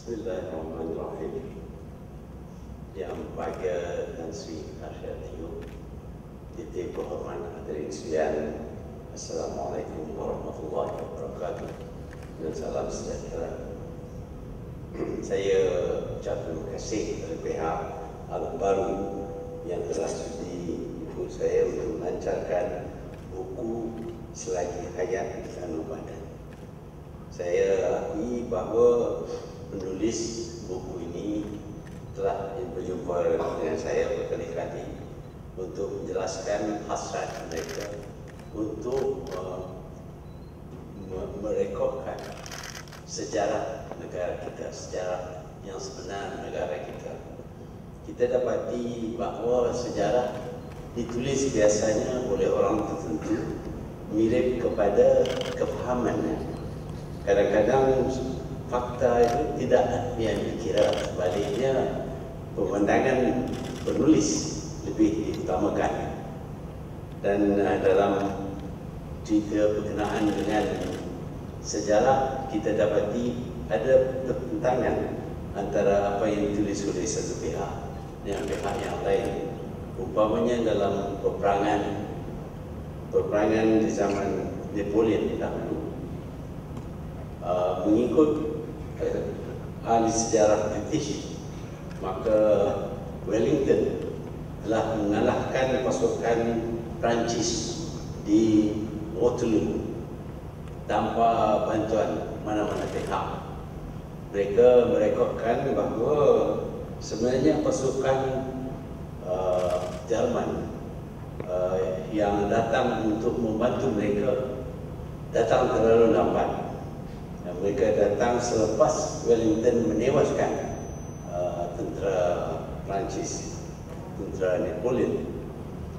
Bismillahirrahmanirrahim. Yang bahagia dan Sri Asyadiyu, Titi berhormat hadirin sekalian, Assalamualaikum warahmatullahi wabarakatuh dan salam sejahtera. Saya ucap terima kasih kepada pihak Alam Baru yang telah sudi ikut saya untuk melancarkan buku Selagi Hayat di Tanah Badan. Saya akui bahawa penulis buku ini telah berjumpa dengan saya berkali-kali untuk menjelaskan hasrat mereka untuk merekodkan sejarah negara kita, sejarah yang sebenar negara kita. Kita dapati bahawa sejarah ditulis biasanya oleh orang tertentu mirip kepada kefahamannya. Kadang-kadang fakta itu tidak yang dikira, sebaliknya pemandangan penulis lebih diutamakan. Dan dalam cerita berkenaan dengan sejarah, kita dapati ada pertentangan antara apa yang ditulis oleh satu pihak dengan pihak yang lain. Umpamanya dalam peperangan di zaman Napoleon dahulu, mengikut ahli sejarah British, maka Wellington telah mengalahkan pasukan Perancis di Waterloo tanpa bantuan mana-mana pihak. Mereka merekodkan bahawa sebenarnya pasukan Jerman yang datang untuk membantu mereka datang terlalu lambat. Mereka datang selepas Wellington menewaskan tentera Perancis, tentera Napoleon.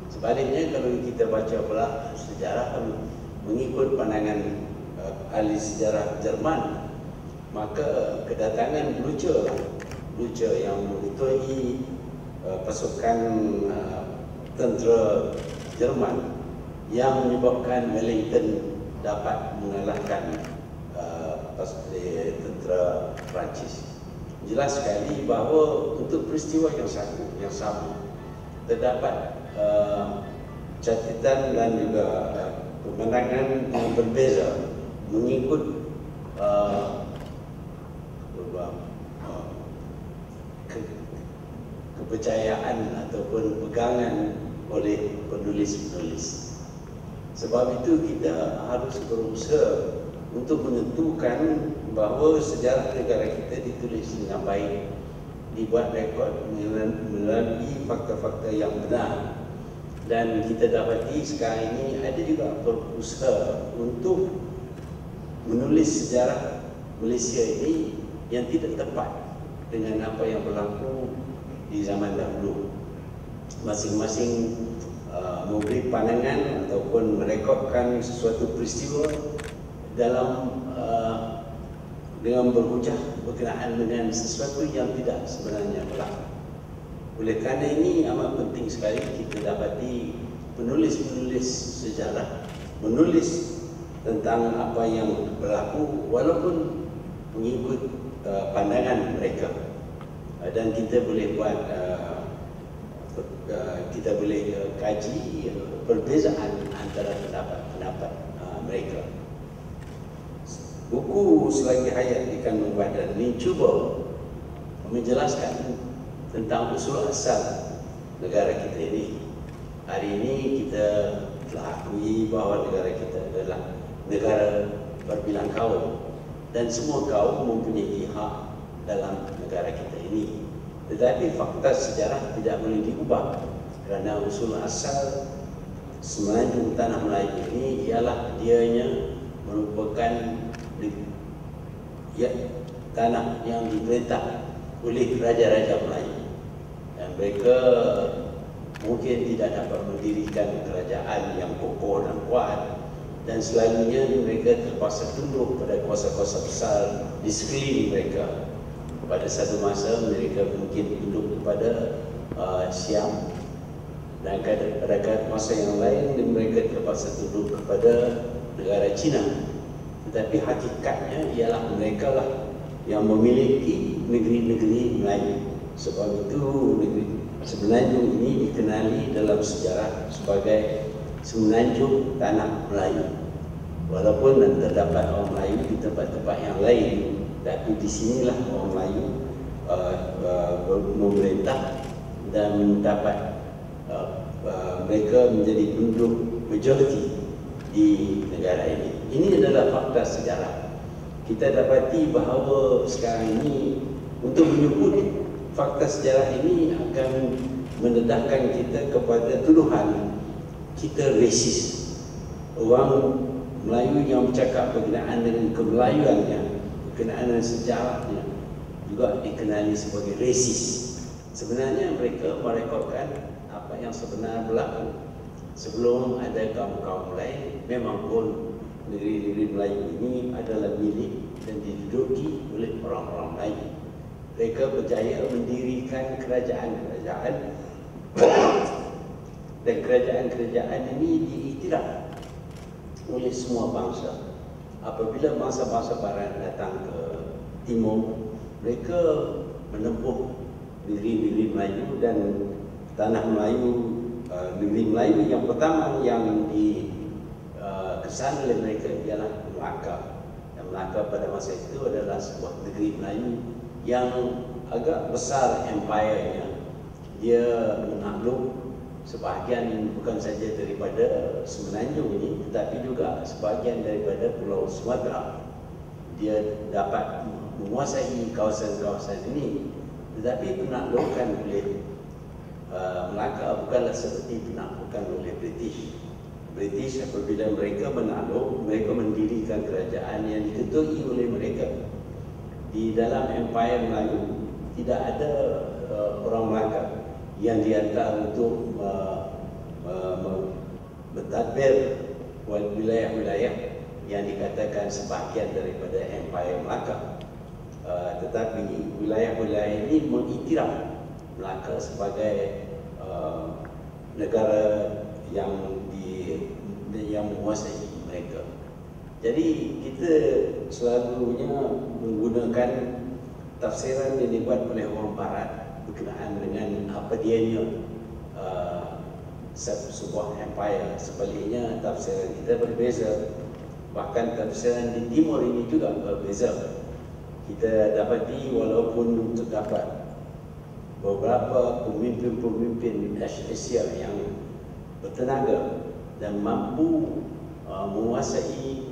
Sebaliknya, kalau kita baca pula sejarah mengikut pandangan ahli sejarah Jerman, maka kedatangan Blücher yang mengetuai pasukan tentera Jerman yang menyebabkan Wellington dapat mengalahkan tentera Perancis. Jelas sekali bahawa untuk peristiwa yang sama terdapat catatan dan juga pemandangan yang berbeza mengikut kepercayaan ataupun pegangan oleh penulis-penulis. Sebab itu kita harus berusaha untuk menentukan bahawa sejarah negara kita ditulis dengan baik, dibuat rekod melalui fakta-fakta yang benar. Dan kita dapati sekarang ini ada juga berusaha untuk menulis sejarah Malaysia ini yang tidak tepat dengan apa yang berlaku di zaman dahulu. Masing-masing memberi pandangan ataupun merekodkan sesuatu peristiwa dalam dengan berhujah berkenaan dengan sesuatu yang tidak sebenarnya berlaku. Oleh kerana ini amat penting sekali kita dapati penulis-penulis sejarah menulis tentang apa yang berlaku walaupun mengikut pandangan mereka. Dan kita boleh buat kita boleh kaji perbezaan antara pendapat mereka. Buku Selagi Hayat di Kandung Badan ini cuba menjelaskan tentang usul asal negara kita ini. Hari ini kita telah akui bahawa negara kita adalah negara berbilang kaum dan semua kaum mempunyai hak dalam negara kita ini. Tetapi fakta sejarah tidak boleh diubah kerana usul asal Semenanjung Tanah Melayu ini ialah dianya merupakan tanah yang diperintah oleh raja-raja Melayu, dan mereka mungkin tidak dapat mendirikan kerajaan yang kokoh dan kuat, dan selalunya mereka terpaksa tunduk pada kuasa-kuasa besar di sekeliling mereka. Pada satu masa mereka mungkin tunduk kepada Siam, dan pada masa yang lain mereka terpaksa tunduk kepada negara China. Tetapi hakikatnya ialah mereka lah yang memiliki negeri-negeri Melayu. Sebab itu negeri Semenanjung ini dikenali dalam sejarah sebagai Semenanjung Tanah Melayu. Walaupun terdapat orang Melayu di tempat-tempat yang lain, tapi di sinilah orang Melayu memerintah dan mendapat mereka menjadi penduduk majoriti di negara ini. Ini adalah fakta sejarah. Kita dapati bahawa sekarang ini untuk menyebut fakta sejarah ini akan mendedahkan kita kepada tuduhan kita resis. Orang Melayu yang bercakap berkenaan dengan kemelayuannya, berkenaan dengan sejarahnya, juga dikenali sebagai resis. Sebenarnya mereka merekodkan apa yang sebenar berlaku. Sebelum ada kaum-kaum lain, memang pun negeri-negeri Melayu ini adalah milik dan diduduki oleh orang-orang Melayu. Mereka berjaya mendirikan kerajaan-kerajaan dan kerajaan-kerajaan ini diiktiraf oleh semua bangsa. Apabila bangsa-bangsa barat datang ke timur, mereka menempuh negeri-negeri Melayu dan tanah Melayu. Negeri Melayu yang pertama yang dikesan oleh mereka ialah Melaka. Dan Melaka pada masa itu adalah sebuah negeri Melayu yang agak besar empire-nya. Dia menakluk sebahagian bukan saja daripada Semenanjung ini, tetapi juga sebahagian daripada Pulau Sumatera. Dia dapat menguasai kawasan-kawasan ini, tetapi penaklukan oleh Melaka bukanlah seperti penaklukan oleh British. British apabila mereka menakluk, mereka mendirikan kerajaan yang diketuai oleh mereka. Di dalam empire Melayu tidak ada orang Melaka yang dihantar untuk mentadbir wilayah-wilayah yang dikatakan sebahagian daripada empire Melaka. Tetapi wilayah-wilayah ini mengiktiraf Melaka sebagai negara yang menguasai mereka. Jadi kita selalunya menggunakan tafsiran yang dibuat oleh orang Barat berkenaan dengan apa dianya sebuah empire. Sebaliknya tafsiran kita berbeza. Bahkan tafsiran di timur ini juga berbeza. Kita dapati walaupun terdapat beberapa pemimpin-pemimpin Asia yang bertenaga dan mampu menguasai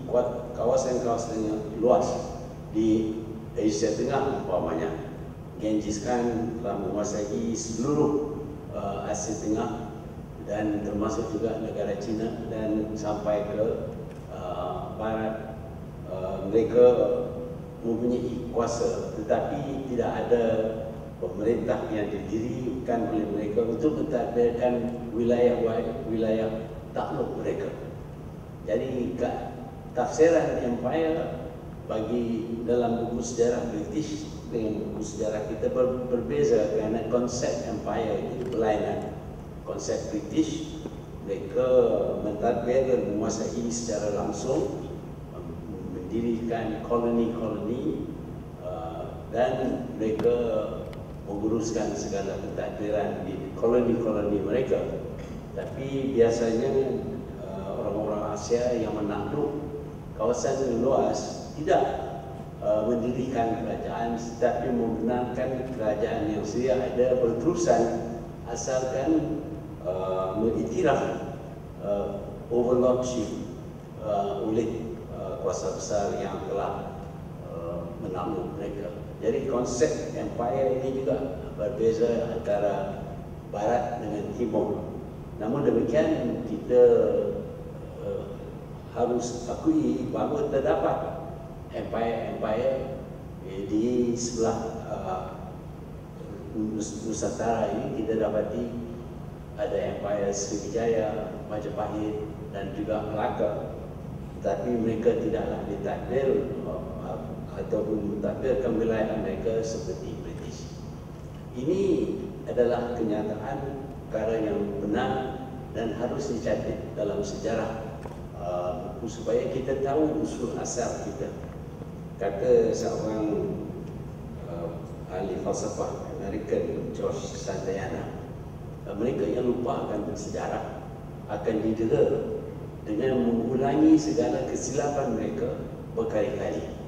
kawasan-kawasan yang luas di Asia Tengah umpamanya. Genghis Khan telah menguasai seluruh Asia Tengah dan termasuk juga negara China dan sampai ke Barat. Mereka mempunyai kuasa, tetapi tidak ada pemerintah yang didirikan oleh mereka untuk mentadbirkan wilayah takluk mereka. Jadi tafsiran empire bagi dalam buku sejarah British dengan buku sejarah kita berbeza kerana konsep empire itu berlainan. Konsep British, mereka mentadbir dan menguasai secara langsung, mendirikan koloni-koloni dan mereka menguruskan segala pentadbiran di koloni-koloni mereka. Tapi biasanya orang-orang Asia yang menakluk kawasan yang luas tidak mendirikan kerajaan, tetapi membenarkan kerajaan yang sedia ada berterusan asalkan mengiktiraf overlordship oleh kuasa besar yang telah menakluk mereka. Jadi konsep empire ini juga berbeza antara Barat dengan Timur. Namun demikian kita harus akui bahawa terdapat empire-empire di sebelah Nusantara ini. Kita dapati ada empire Sriwijaya, Majapahit dan juga Melaka. Tetapi mereka tidaklah ditadbir ataupun mentadbirkan wilayah mereka seperti British. Ini adalah kenyataan perkara yang benar dan harus dicatat dalam sejarah buku supaya kita tahu usul asal kita. Kata seorang ahli falsafah American George Santayana, mereka yang lupa akan bersejarah akan didera dengan mengulangi segala kesilapan mereka berkali-kali.